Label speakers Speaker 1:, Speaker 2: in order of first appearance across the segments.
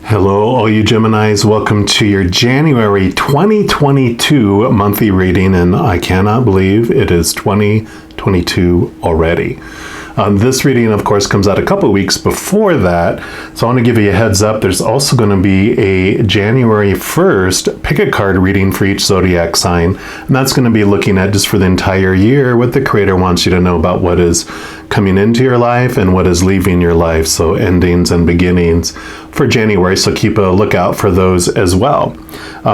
Speaker 1: Hello, all you Geminis. Welcome to your January 2022 monthly reading, and I cannot believe it is 2022 already. This reading, of course, comes out a couple weeks before that, so I want to give you a heads up. There's also going to be a January 1st pick a card reading for each zodiac sign, and that's going to be looking at just for the entire year what the Creator wants you to know about what is coming into your life and what is leaving your life, so endings and beginnings for January, so keep a lookout for those as well.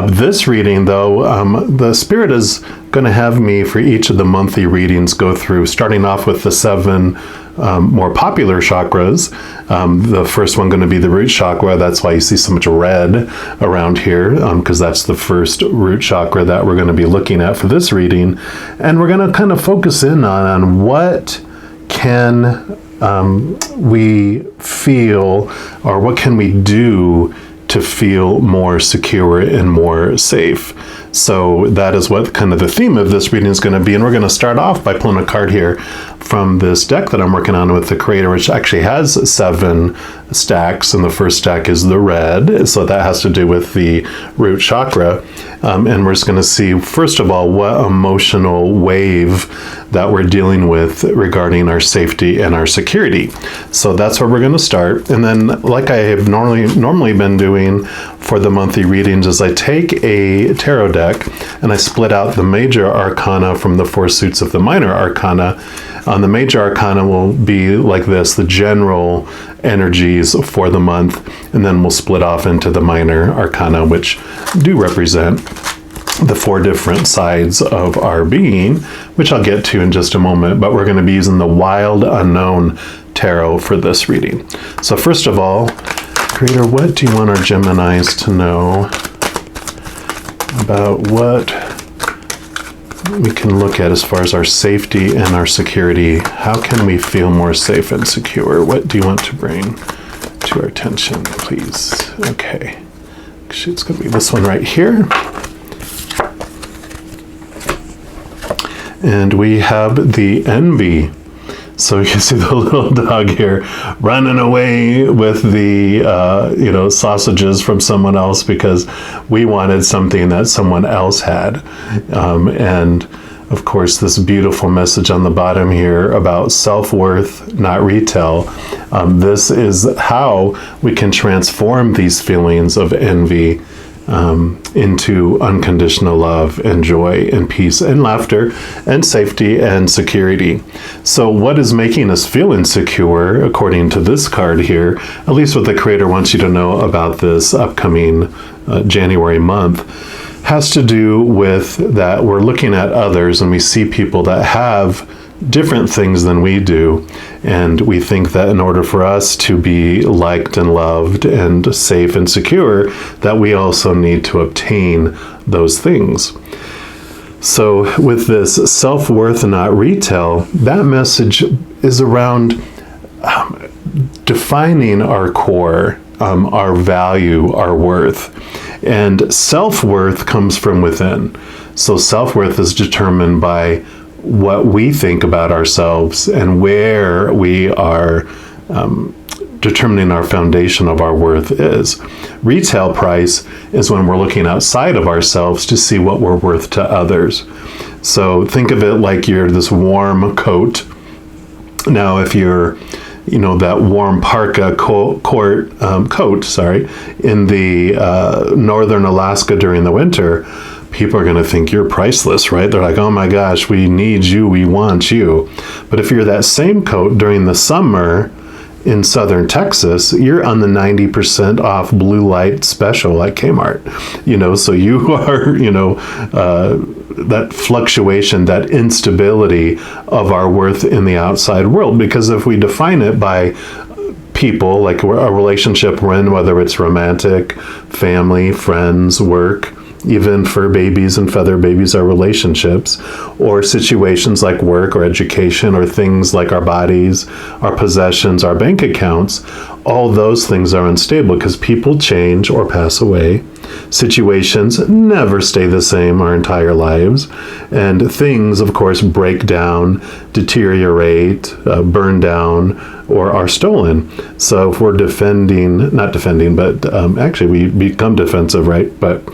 Speaker 1: This reading, though, the Spirit is going to have me for each of the monthly readings go through, starting off with the 7 more popular chakras. The first one going to be the root chakra. That's why you see so much red around here, because that's the first root chakra that we're going to be looking at for this reading. And we're going to kind of focus in on what can we feel, or what can we do to feel more secure and more safe. So that is what kind of the theme of this reading is going to be. And we're going to start off by pulling a card here from this deck that I'm working on with the Creator, which actually has 7 stacks. And the first stack is the red. So that has to do with the root chakra. And we're just going to see, first of all, what emotional wave that we're dealing with regarding our safety and our security. So that's where we're going to start. And then, like I have normally been doing for the monthly readings, is I take a tarot deck and I split out the major arcana from the 4 suits of the minor arcana. The major arcana will be like this, the general energies for the month, and then we'll split off into the minor arcana, which do represent the 4 different sides of our being, which I'll get to in just a moment, but we're going to be using the Wild Unknown Tarot for this reading. So first of all, Creator, what do you want our Geminis to know about what we can look at as far as our safety and our security? How can we feel more safe and secure? What do you want to bring to our attention, please? Okay. Actually, it's going to be this one right here. And we have the Envy. So you can see the little dog here running away with the, sausages from someone else because we wanted something that someone else had. And of course, this beautiful message on the bottom here about self-worth, not retail. This is how we can transform these feelings of envy into unconditional love and joy and peace and laughter and safety and security. So what is making us feel insecure, according to this card here, at least what the Creator wants you to know about this upcoming January month, has to do with that we're looking at others and we see people that have different things than we do, and we think that in order for us to be liked and loved and safe and secure, that we also need to obtain those things. So with this self-worth, not retail, that message is around defining our core, our value, our worth. And self-worth comes from within. So self-worth is determined by what we think about ourselves and where we are determining our foundation of our worth is. Retail price is when we're looking outside of ourselves to see what we're worth to others. So think of it like you're this warm coat. Now, if you're that warm parka coat, in the northern Alaska during the winter, people are going to think you're priceless, right? They're like, oh my gosh, we need you, we want you. But if you're that same coat during the summer in southern Texas, you're on the 90% off blue light special at Kmart. So you are, that fluctuation, that instability of our worth in the outside world. Because if we define it by people, like a relationship we're in, whether it's romantic, family, friends, work, even fur babies and feather babies are relationships, or situations like work or education, or things like our bodies, our possessions, our bank accounts, all those things are unstable because people change or pass away. Situations never stay the same our entire lives. And things, of course, break down, deteriorate, burn down, or are stolen. So if we're actually we become defensive, right? But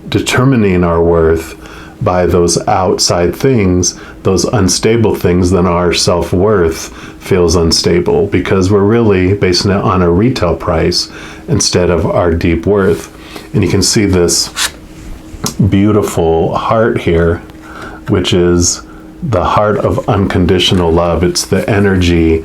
Speaker 1: determining our worth by those outside things, those unstable things, then our self-worth feels unstable because we're really basing it on a retail price instead of our deep worth. And you can see this beautiful heart here, which is the heart of unconditional love. It's the energy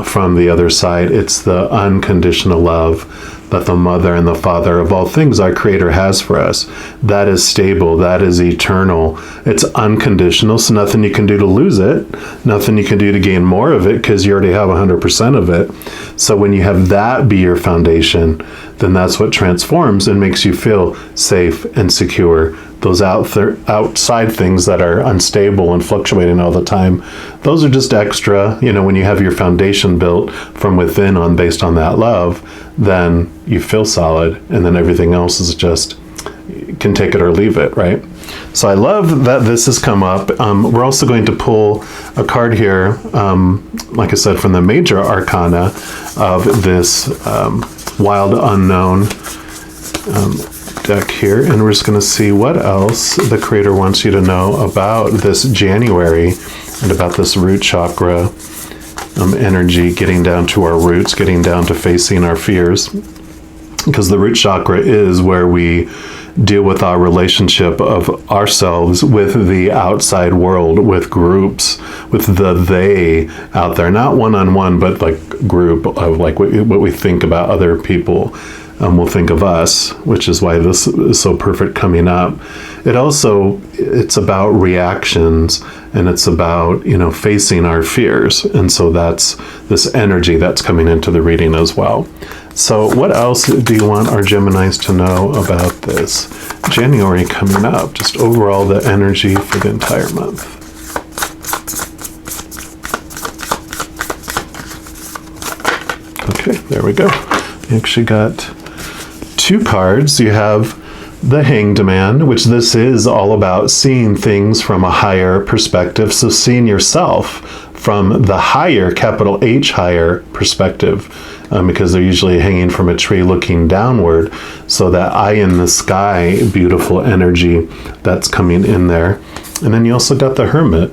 Speaker 1: from the other side. It's the unconditional love that the mother and the father of all things our Creator has for us. That is stable. That is eternal. It's unconditional, so nothing you can do to lose it. Nothing you can do to gain more of it because you already have 100% of it. So when you have that be your foundation, then that's what transforms and makes you feel safe and secure. Those outside things that are unstable and fluctuating all the time, those are just extra. When you have your foundation built from within based on that love, then you feel solid, and then everything else is just, can take it or leave it, right? So I love that this has come up. We're also going to pull a card here, like I said, from the major arcana of this wild unknown deck here, and we're just going to see what else the Creator wants you to know about this January and about this root chakra energy, getting down to our roots, getting down to facing our fears, because the root chakra is where we deal with our relationship of ourselves with the outside world, with groups, with the they out there, not one-on-one, but like group of like what we think about other people. Will think of us, which is why this is so perfect coming up. It's about reactions, and it's about, facing our fears. And so that's this energy that's coming into the reading as well. So what else do you want our Geminis to know about this January coming up? Just overall the energy for the entire month. Okay, there we go. We actually got 2 cards. You have the Hanged Man, which this is all about seeing things from a higher perspective. So seeing yourself from the higher, capital H, higher perspective, because they're usually hanging from a tree looking downward. So that eye in the sky, beautiful energy that's coming in there. And then you also got the Hermit,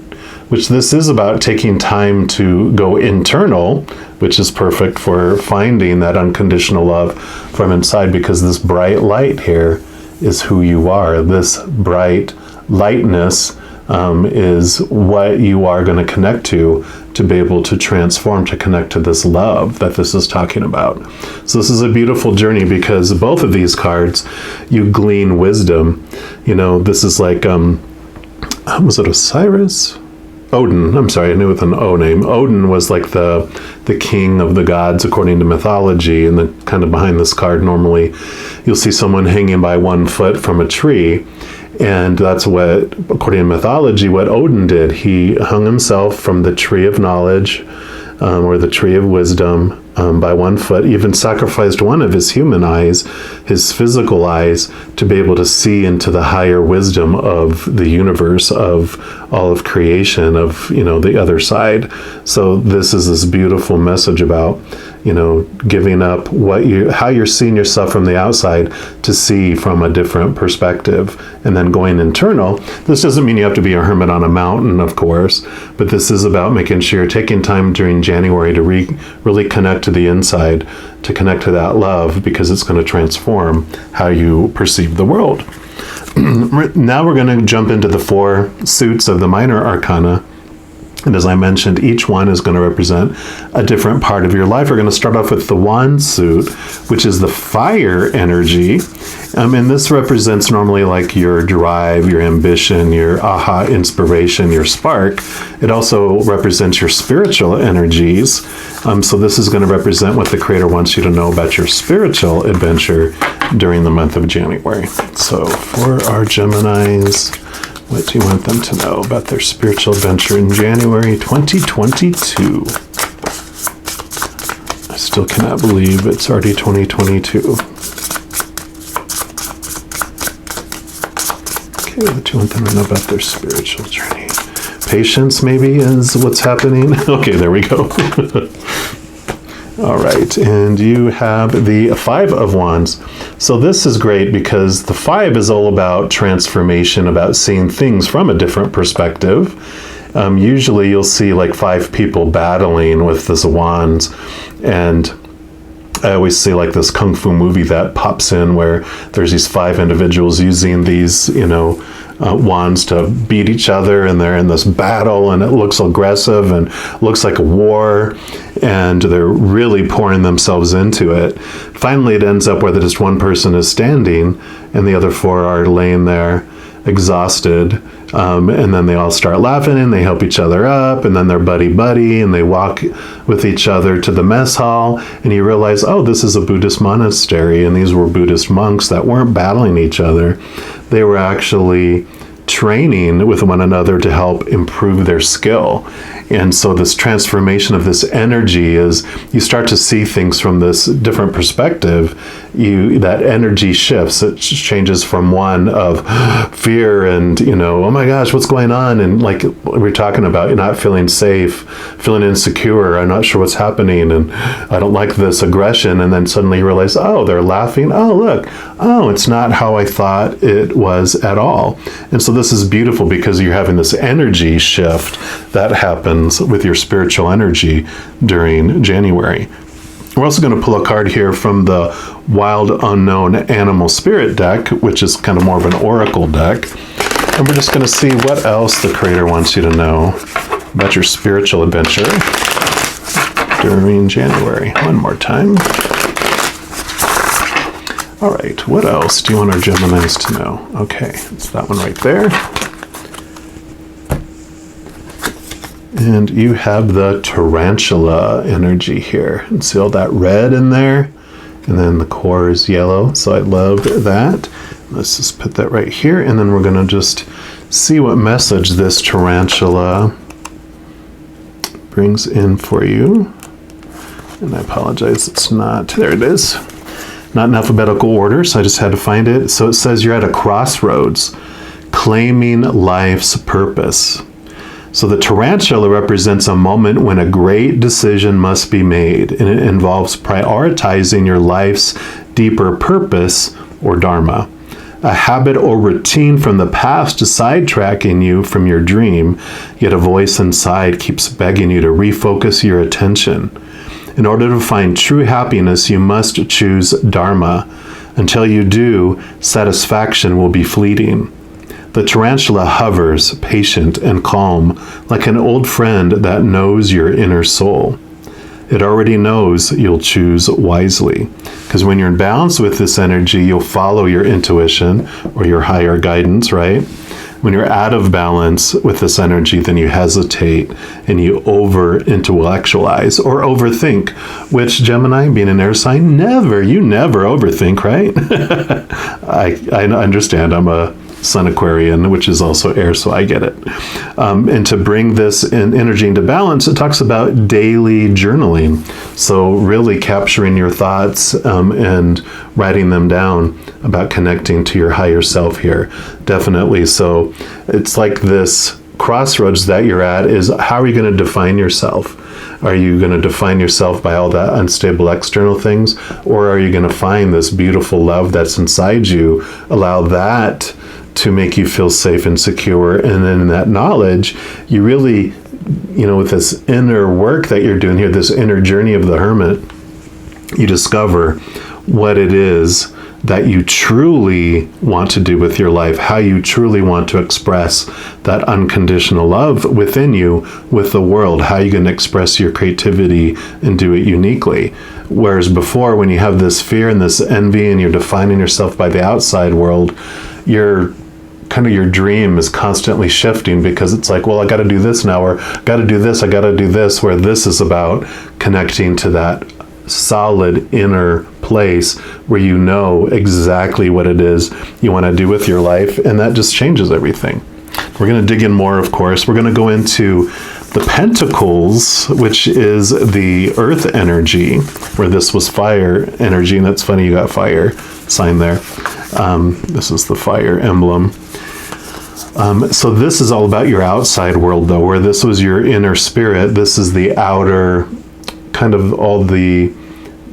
Speaker 1: which this is about taking time to go internal, which is perfect for finding that unconditional love from inside, because this bright light here is who you are. This bright lightness is what you are going to connect to be able to transform, to connect to this love that this is talking about. So this is a beautiful journey, because both of these cards, you glean wisdom. This is like, was it Osiris? Odin, I'm sorry, I knew with an O name. Odin was like the king of the gods according to mythology, and the kind of behind this card normally you'll see someone hanging by 1 foot from a tree, and that's what, according to mythology, what Odin did. He hung himself from the tree of knowledge, or the tree of wisdom, by 1 foot, even sacrificed one of his human eyes, his physical eyes, to be able to see into the higher wisdom of the universe, of all of creation, of the other side. So this is this beautiful message about giving up how you're seeing yourself from the outside to see from a different perspective, and then going internal. This doesn't mean you have to be a hermit on a mountain, of course, but this is about making sure you're taking time during January to really connect to the inside, to connect to that love, because it's going to transform how you perceive the world. Now we're going to jump into the 4 suits of the minor arcana. And as I mentioned, each one is going to represent a different part of your life. We're going to start off with the wand suit, which is the fire energy. And this represents normally like your drive, your ambition, your aha inspiration, your spark. It also represents your spiritual energies. So this is going to represent what the Creator wants you to know about your spiritual adventure during the month of January. So for our Geminis, what do you want them to know about their spiritual adventure in January 2022? still cannot believe it's already 2022. Okay, what do you want them to know about their spiritual journey? Patience, maybe, is what's happening. Okay, there we go. All right, and you have the Five of Wands. So this is great because the Five is all about transformation, about seeing things from a different perspective. Usually you'll see like 5 people battling with this wands, and I always see like this kung fu movie that pops in where there's these 5 individuals using these, wands to beat each other, and they're in this battle, and it looks aggressive and looks like a war, and they're really pouring themselves into it. Finally, it ends up where just one person is standing and the other 4 are laying there exhausted, and then they all start laughing and they help each other up, and then they're buddy and they walk with each other to the mess hall, and you realize, oh, this is a Buddhist monastery, and these were Buddhist monks that weren't battling each other. They were actually training with one another to help improve their skill. And so this transformation of this energy is, you start to see things from this different perspective. That energy shifts. It changes from one of fear and, oh my gosh, what's going on? And like we're talking about, you're not feeling safe, feeling insecure, I'm not sure what's happening, and I don't like this aggression. And then suddenly you realize, oh, they're laughing. Oh, look, oh, it's not how I thought it was at all. And so this is beautiful because you're having this energy shift that happens with your spiritual energy during January. We're also going to pull a card here from the Wild Unknown Animal Spirit deck, which is kind of more of an oracle deck. And we're just going to see what else the Creator wants you to know about your spiritual adventure during January. One more time. All right, what else do you want our Geminis to know? Okay, it's that one right there. And you have the tarantula energy here. And see all that red in there? And then the core is yellow, so I love that. Let's just put that right here, and then we're going to just see what message this tarantula brings in for you. And I apologize, it's not, there it is. Not in alphabetical order, so I just had to find it. So it says you're at a crossroads, claiming life's purpose. So the tarantula represents a moment when a great decision must be made, and it involves prioritizing your life's deeper purpose or dharma. A habit or routine from the past is sidetracking you from your dream, yet a voice inside keeps begging you to refocus your attention. In order to find true happiness, you must choose dharma. Until you do, satisfaction will be fleeting. The tarantula hovers, patient and calm, like an old friend that knows your inner soul. It already knows you'll choose wisely. Because when you're in balance with this energy, you'll follow your intuition or your higher guidance, right? When you're out of balance with this energy, then you hesitate and you over-intellectualize or overthink, which Gemini, being an air sign, you never overthink, right? I understand. I'm a Sun Aquarian, which is also air, so I get it. And to bring this energy into balance, it talks about daily journaling. So really capturing your thoughts and writing them down about connecting to your higher self here. Definitely. So it's like this crossroads that you're at is, how are you going to define yourself? Are you going to define yourself by all that unstable external things? Or are you going to find this beautiful love that's inside you, allow that to make you feel safe and secure? And then in that knowledge, you really, with this inner work that you're doing here, this inner journey of the hermit, you discover what it is that you truly want to do with your life, how you truly want to express that unconditional love within you with the world, how you can express your creativity and do it uniquely. Whereas before, when you have this fear and this envy and you're defining yourself by the outside world, your dream is constantly shifting, because it's like, well, I got to do this now, or got to do this, I got to do this, where this is about connecting to that solid inner place where you know exactly what it is you want to do with your life, and that just changes everything. We're going to dig in more, of course. We're going to go into The Pentacles, which is the earth energy, where this was fire energy, and that's funny you got fire sign there. This is the fire emblem. So this is all about your outside world, though, where this was your inner spirit. This is the outer, kind of all the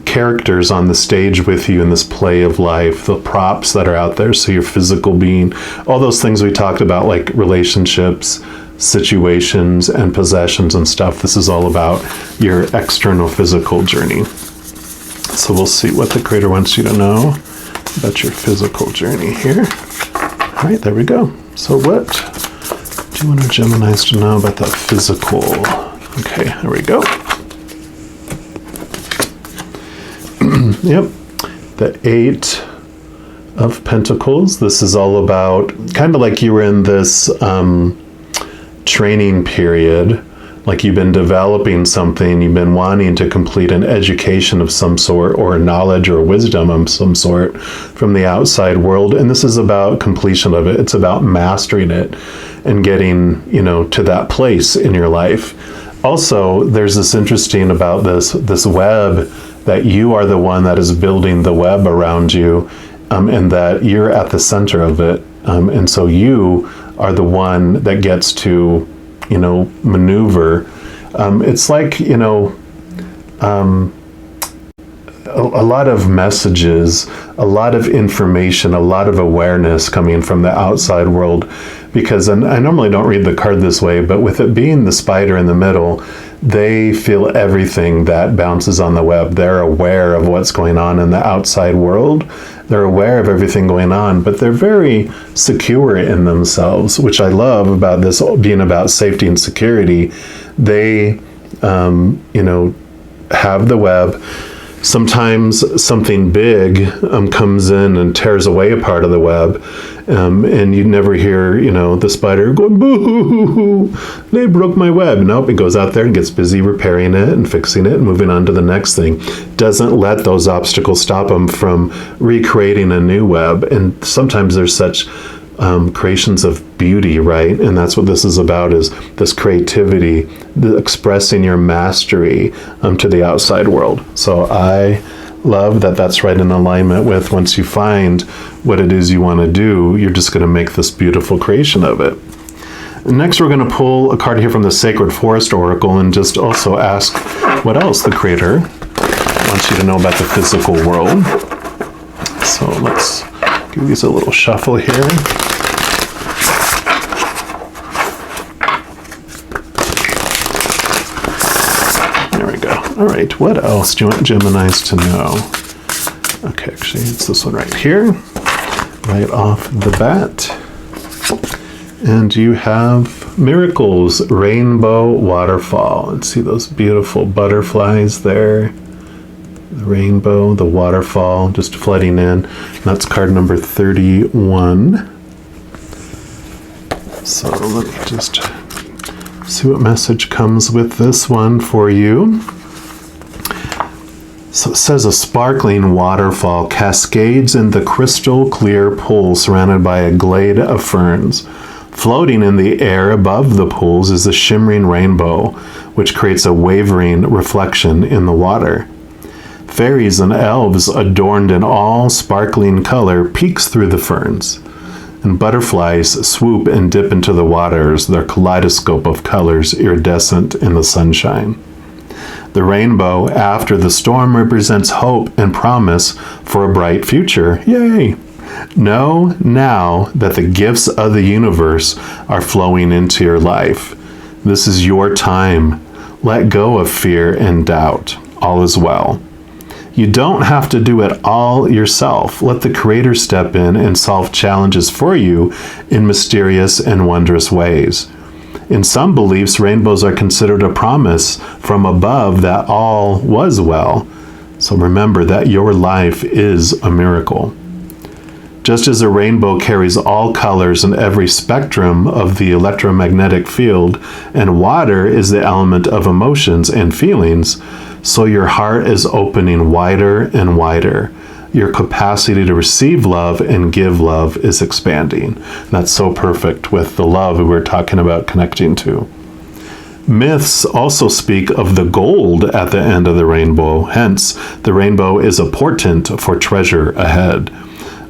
Speaker 1: characters on the stage with you in this play of life, the props that are out there. So your physical being, all those things we talked about, like relationships, situations, and possessions and stuff. This is all about your external physical journey. So we'll see what the creator wants you to know about your physical journey here. All right, there we go. So what do you want the Geminis to know about that physical? Okay, there we go. Yep, the 8 of Pentacles. This is all about kind of like you were in this training period, like you've been developing something, you've been wanting to complete an education of some sort, or knowledge or wisdom of some sort from the outside world. And this is about completion of it. It's about mastering it and getting, to that place in your life. Also, there's this interesting about this web, that you are the one that is building the web around you, and that you're at the center of it. And so you are the one that gets to, maneuver. It's like, a lot of messages, a lot of information, a lot of awareness coming from the outside world. Because, and I normally don't read the card this way, but with it being the spider in the middle, they feel everything that bounces on the web. They're aware of what's going on in the outside world. They're aware of everything going on, but they're very secure in themselves, which I love about this being about safety and security. They, have the web. Sometimes something big comes in and tears away a part of the web, and you never hear, the spider going, boo, they broke my web. Nope, it goes out there and gets busy repairing it and fixing it and moving on to the next thing. Doesn't let those obstacles stop them from recreating a new web. And sometimes there's such creations of beauty, right? And that's what this is about, is this creativity, expressing your mastery to the outside world. So I love that that's right in alignment with, once you find what it is you want to do, you're just going to make this beautiful creation of it. Next, we're going to pull a card here from the Sacred Forest Oracle and just also ask what else the creator wants you to know about the physical world. So let's give these a little shuffle here. All right, what else do you want Geminis to know? Okay, actually, it's this one right here, right off the bat. And you have miracles, rainbow, waterfall. And see those beautiful butterflies there? The rainbow, the waterfall, just flooding in. That's card number 31. So let me just see what message comes with this one for you. So it says, a sparkling waterfall cascades in the crystal clear pool surrounded by a glade of ferns. Floating in the air above the pools is a shimmering rainbow, which creates a wavering reflection in the water. Fairies and elves adorned in all sparkling color peeks through the ferns, and butterflies swoop and dip into the waters, their kaleidoscope of colors iridescent in the sunshine. The rainbow after the storm represents hope and promise for a bright future. Yay! Know now that the gifts of the universe are flowing into your life. This is your time. Let go of fear and doubt. All is well. You don't have to do it all yourself. Let the Creator step in and solve challenges for you in mysterious and wondrous ways. In some beliefs, rainbows are considered a promise from above that all was well. So remember that your life is a miracle. Just as a rainbow carries all colors and every spectrum of the electromagnetic field, and water is the element of emotions and feelings, so your heart is opening wider and wider. Your capacity to receive love and give love is expanding. And that's so perfect with the love we were talking about connecting to. Myths also speak of the gold at the end of the rainbow. Hence, the rainbow is a portent for treasure ahead.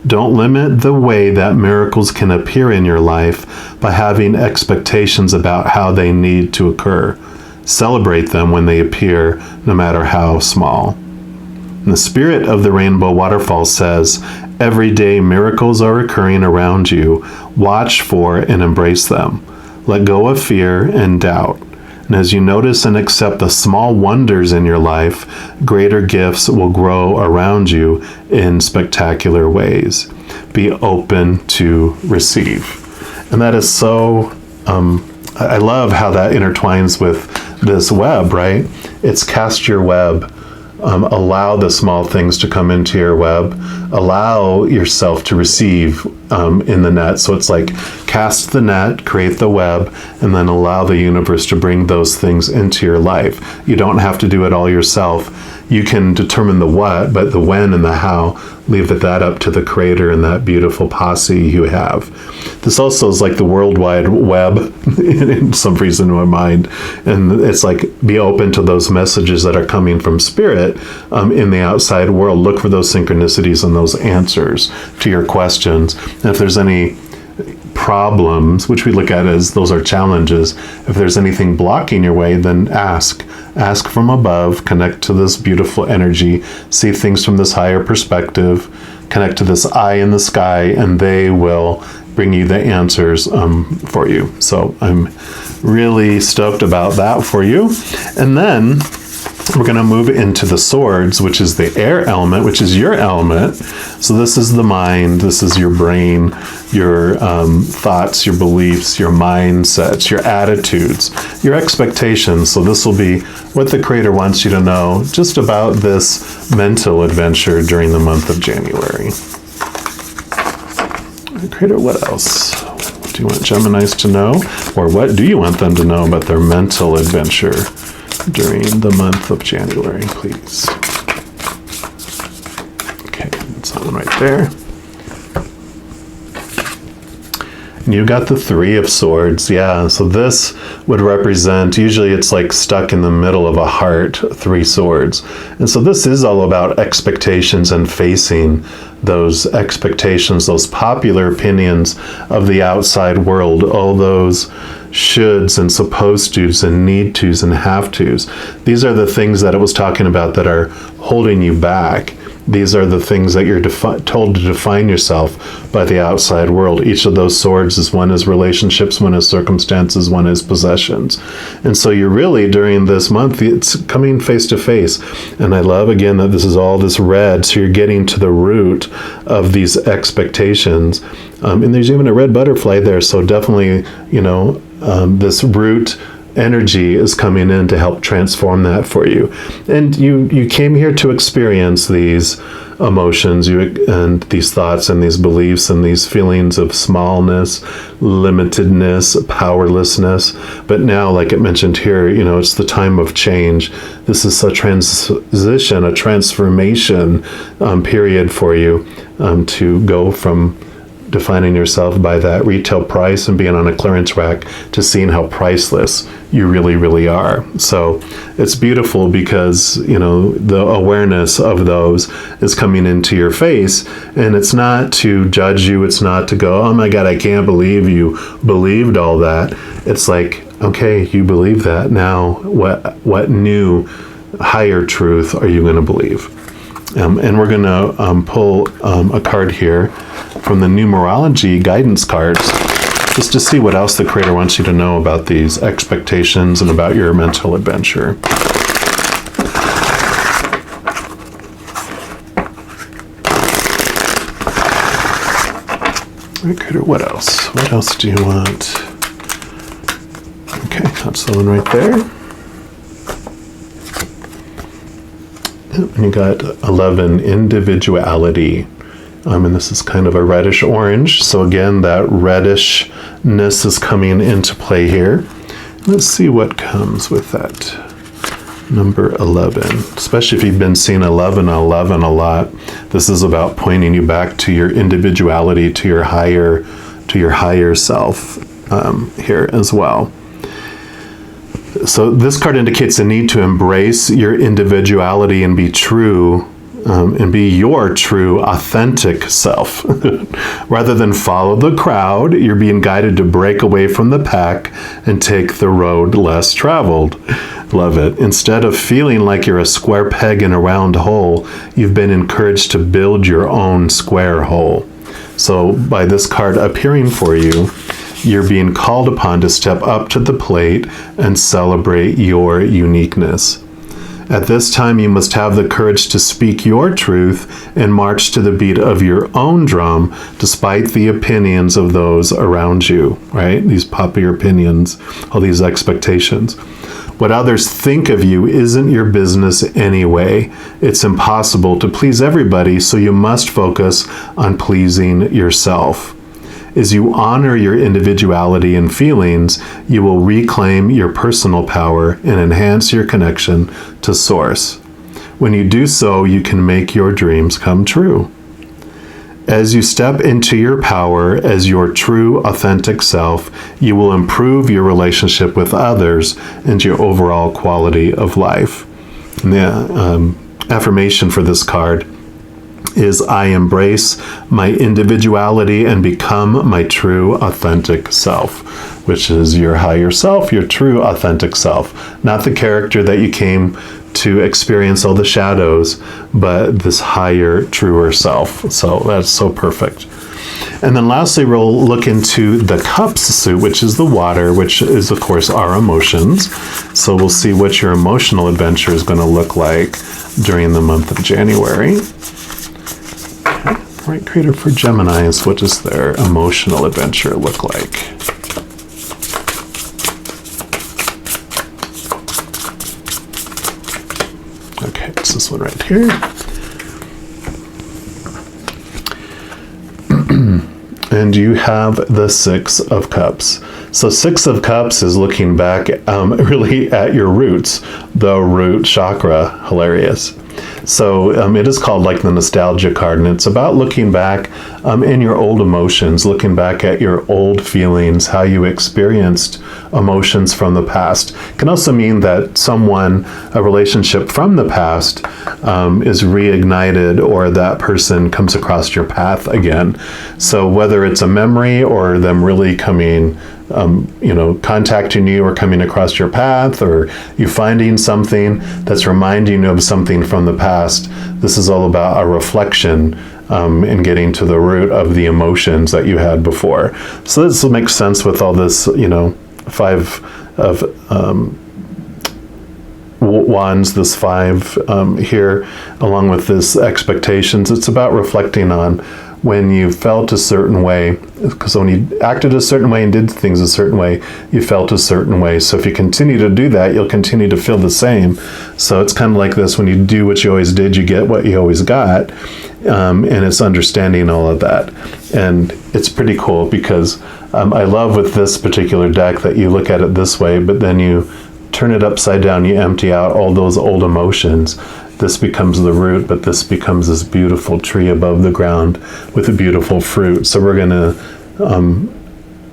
Speaker 1: Don't limit the way that miracles can appear in your life by having expectations about how they need to occur. Celebrate them when they appear, no matter how small. And the spirit of the rainbow waterfall says, every day miracles are occurring around you. Watch for and embrace them. Let go of fear and doubt. And as you notice and accept the small wonders in your life, greater gifts will grow around you in spectacular ways. Be open to receive. And that is so, I love how that intertwines with this web, right? It's cast your web. Allow the small things to come into your web. Allow yourself to receive in the net. So it's like cast the net, create the web, and then allow the universe to bring those things into your life. You don't have to do it all yourself. You can determine the what, but the when and the how, leave that up to the creator and that beautiful posse you have. This also is like the World Wide Web in some reason in my mind. And it's like, be open to those messages that are coming from spirit in the outside world. Look for those synchronicities and those answers to your questions. And if there's any problems, which we look at as those are challenges, if there's anything blocking your way, then ask from above, connect to this beautiful energy, see things from this higher perspective, connect to this eye in the sky, and they will bring you the answers for you. So I'm really stoked about that for you. And then we're going to move into the swords, which is the air element, which is your element. So this is the mind, this is your brain, your thoughts, your beliefs, your mindsets, your attitudes, your expectations. So this will be what the creator wants you to know just about this mental adventure during the month of January. Creator, what else do you want Geminis to know? Or what do you want them to know about their mental adventure during the month of January, please? Okay, that's that one right there. And you got the Three of Swords. Yeah, so this would represent, usually it's like stuck in the middle of a heart, three swords. And so this is all about expectations and facing those expectations, those popular opinions of the outside world, all those shoulds and supposed tos and need tos and have tos. These are the things that it was talking about that are holding you back. These are the things that you're told to define yourself by the outside world. Each of those swords is, one is relationships, one is circumstances, one is possessions. And so you're really, during this month, it's coming face to face. And I love, again, that this is all this red, so you're getting to the root of these expectations. And there's even a red butterfly there, so definitely, this root energy is coming in to help transform that for you. And you came here to experience these emotions and these thoughts and these beliefs and these feelings of smallness, limitedness, powerlessness. But now, like it mentioned here, it's the time of change. This is a transition, a transformation period for you to go from defining yourself by that retail price and being on a clearance rack to seeing how priceless you really, really are. So it's beautiful because, the awareness of those is coming into your face, and it's not to judge you. It's not to go, oh my God, I can't believe you believed all that. It's like, okay, you believe that. Now what new higher truth are you going to believe? And we're going to pull a card here from the numerology guidance cards, just to see what else the creator wants you to know about these expectations and about your mental adventure. All right, creator, what else? What else do you want? Okay, that's the one right there. And you got 11, individuality. And this is kind of a reddish orange. So again, that reddishness is coming into play here. Let's see what comes with that number 11. Especially if you've been seeing 11 a lot. This is about pointing you back to your individuality, to your higher self here as well. So this card indicates a need to embrace your individuality and be true, and be your true, authentic self. Rather than follow the crowd, you're being guided to break away from the pack and take the road less traveled. Love it. Instead of feeling like you're a square peg in a round hole, you've been encouraged to build your own square hole. So by this card appearing for you, you're being called upon to step up to the plate and celebrate your uniqueness. At this time, you must have the courage to speak your truth and march to the beat of your own drum, despite the opinions of those around you, right? These popular opinions, all these expectations. What others think of you isn't your business anyway. It's impossible to please everybody, so you must focus on pleasing yourself. As you honor your individuality and feelings, you will reclaim your personal power and enhance your connection to Source. When you do so, you can make your dreams come true. As you step into your power as your true, authentic self, you will improve your relationship with others and your overall quality of life. And the affirmation for this card is, I embrace my individuality and become my true, authentic self, which is your higher self, your true, authentic self, not the character that you came to experience all the shadows, but this higher, truer self. So that's so perfect. And then lastly, we'll look into the Cups suit, which is the water, which is, of course, our emotions. So we'll see what your emotional adventure is going to look like during the month of January. Right, creator for Geminis, what does their emotional adventure look like? Okay, it's this one right here. And you have the Six of Cups. So Six of Cups is looking back really at your roots, the root chakra. Hilarious. So it is called like the nostalgia card, and it's about looking back in your old emotions, looking back at your old feelings, how you experienced emotions from the past. It can also mean that someone, a relationship from the past is reignited, or that person comes across your path again. So whether it's a memory or them really coming contacting you or coming across your path, or you finding something that's reminding you of something from the past. This is all about a reflection and getting to the root of the emotions that you had before. So this will make sense with all this, Five of Wands, this five here, along with this expectations. It's about reflecting on when you felt a certain way, because when you acted a certain way and did things a certain way, you felt a certain way. So if you continue to do that, you'll continue to feel the same. So it's kind of like this: when you do what you always did, you get what you always got. And it's understanding all of that. And it's pretty cool because I love with this particular deck that you look at it this way, but then you turn it upside down, you empty out all those old emotions. This becomes the root, but this becomes this beautiful tree above the ground with a beautiful fruit. So we're going to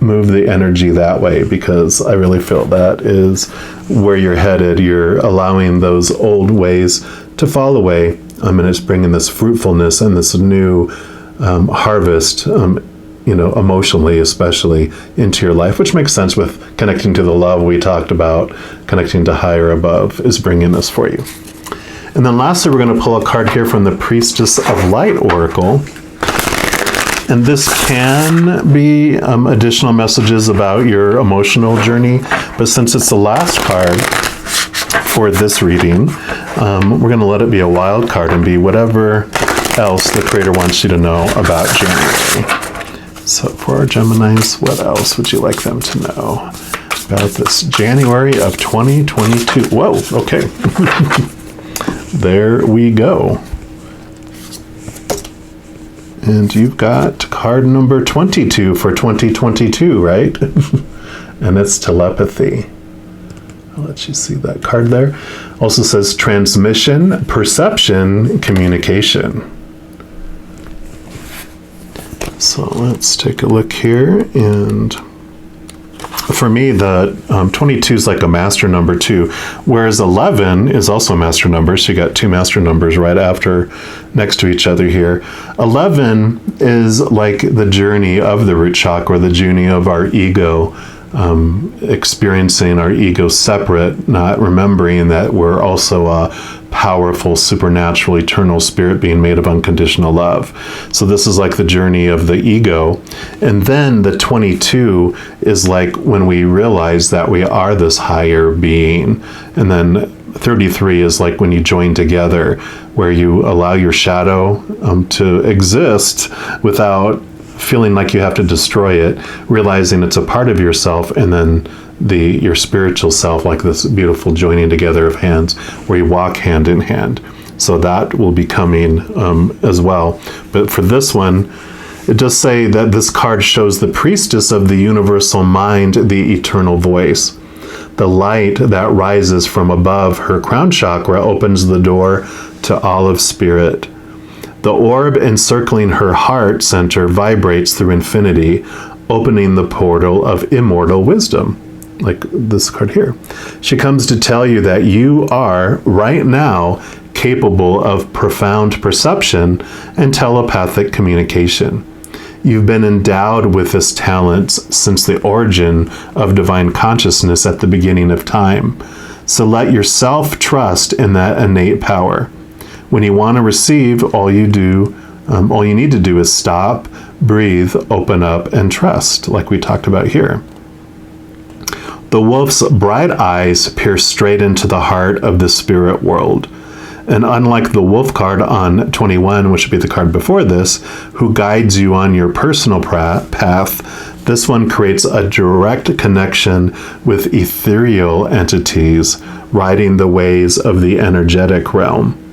Speaker 1: move the energy that way, because I really feel that is where you're headed. You're allowing those old ways to fall away, and it's bringing this fruitfulness and this new harvest, emotionally especially, into your life, which makes sense with connecting to the love we talked about. Connecting to higher above is bringing this for you. And then lastly, we're going to pull a card here from the Priestess of Light Oracle. And this can be additional messages about your emotional journey. But since it's the last card for this reading, we're going to let it be a wild card and be whatever else the Creator wants you to know about January. So for our Geminis, what else would you like them to know about this January of 2022? Whoa, okay. There we go. And you've got card number 22 for 2022, right? And it's telepathy. I'll let you see that card there. Also says transmission, perception, communication. So let's take a look here, and for me, the 22 is like a master number too, whereas 11 is also a master number. So you got two master numbers right after, next to each other here. 11 is like the journey of the root chakra, the journey of our ego, experiencing our ego separate, not remembering that we're also a powerful, supernatural, eternal spirit being made of unconditional love. So this is like the journey of the ego. And then the 22 is like when we realize that we are this higher being. And then 33 is like when you join together, where you allow your shadow to exist without feeling like you have to destroy it, realizing it's a part of yourself, and then your spiritual self, like this beautiful joining together of hands where you walk hand in hand. So that will be coming as well. But for this one, it does say that this card shows the priestess of the universal mind, the eternal voice. The light that rises from above her crown chakra opens the door to all of spirit. The orb encircling her heart center vibrates through infinity, opening the portal of immortal wisdom, like this card here. She comes to tell you that you are, right now, capable of profound perception and telepathic communication. You've been endowed with this talent since the origin of divine consciousness at the beginning of time. So let yourself trust in that innate power. When you want to receive, all you need to do is stop, breathe, open up, and trust, like we talked about here. The wolf's bright eyes pierce straight into the heart of the spirit world. And unlike the wolf card on 21, which would be the card before this, who guides you on your personal path, this one creates a direct connection with ethereal entities riding the ways of the energetic realm.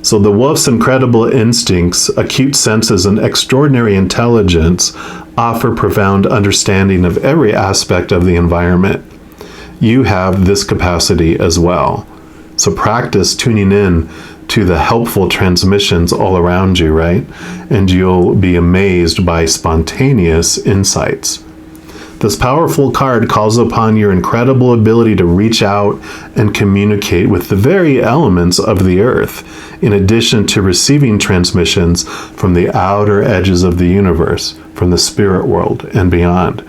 Speaker 1: So the wolf's incredible instincts, acute senses, and extraordinary intelligence offer profound understanding of every aspect of the environment. You have this capacity as well. So practice tuning in to the helpful transmissions all around you, right? And you'll be amazed by spontaneous insights. This powerful card calls upon your incredible ability to reach out and communicate with the very elements of the earth, in addition to receiving transmissions from the outer edges of the universe, from the spirit world and beyond.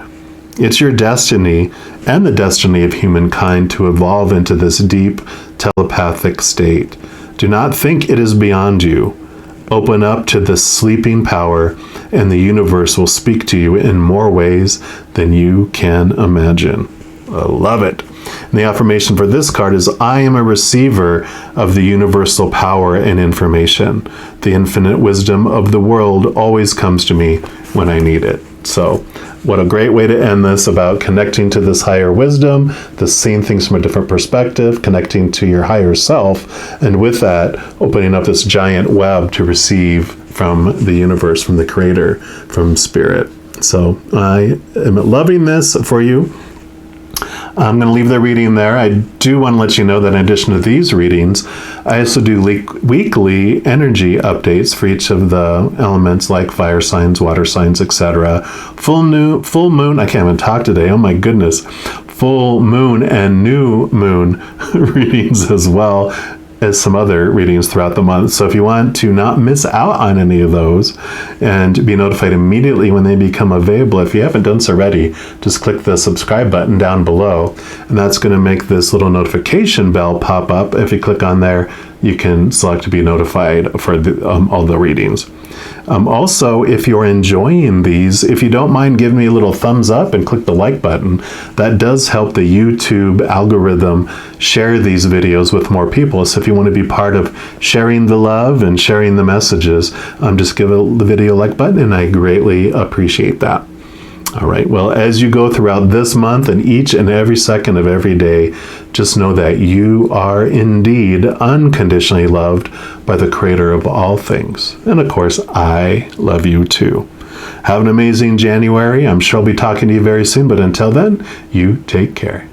Speaker 1: It's your destiny and the destiny of humankind to evolve into this deep telepathic state. Do not think it is beyond you. Open up to this sleeping power, and the universe will speak to you in more ways than you can imagine. I love it. And the affirmation for this card is, I am a receiver of the universal power and information. The infinite wisdom of the world always comes to me when I need it. So what a great way to end this, about connecting to this higher wisdom, this seeing things from a different perspective, connecting to your higher self, and with that, opening up this giant web to receive from the universe, from the creator, from spirit. So I am loving this for you. I'm going to leave the reading there. I do want to let you know that in addition to these readings, I also do weekly energy updates for each of the elements, like fire signs, water signs, etc. Full moon, I can't even talk today, oh my goodness. Full moon and new moon readings, as well as some other readings throughout the month. So if you want to not miss out on any of those and be notified immediately when they become available, if you haven't done so already, just click the subscribe button down below, and that's going to make this little notification bell pop up. If you click on there, you can select to be notified for all the readings. Also, if you're enjoying these, if you don't mind giving me a little thumbs up and click the like button, that does help the YouTube algorithm share these videos with more people. So if you want to be part of sharing the love and sharing the messages, just give the video a like button, and I greatly appreciate that. All right, well, as you go throughout this month and each and every second of every day, just know that you are indeed unconditionally loved by the creator of all things. And of course, I love you too. Have an amazing January. I'm sure I'll be talking to you very soon, but until then, you take care.